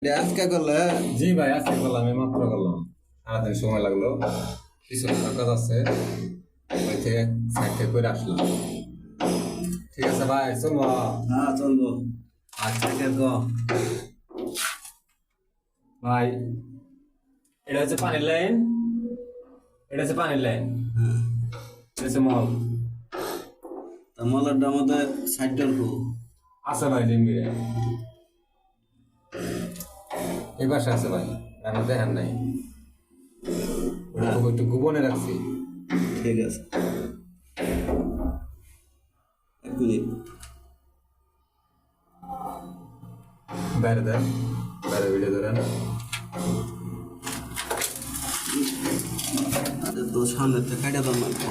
Dance কে করলে? জি ভাই, আজকে করলাম, এই মাত্র করলাম। সারাদিন সময় লাগলো, কিছু কাজ আছে, ওই থেকে সাইড থেকে করে আসলাম। ঠিক আছে ভাই, চলবো। হ্যাঁ চলবো। আচ্ছা কে গো? ভাই, এটা হচ্ছে পানির লাইন, এটা হচ্ছে পানির লাইন, হ্যাঁ, এটা হচ্ছে মল। তা মলারটার মধ্যে সাইড ডলবো। আছে ভাই ডিম্বিরে, এই পাশে আছে ভাই, আমি দেখেন নাই, ওটা খুব একটু গোপনে রাখছি। ঠিক আছে, এক মিনিট। বাইরে দেন, বাইরে ভিডিও ধরেন। আরে তো সামনে থেকে কাটা দাম লাগবে।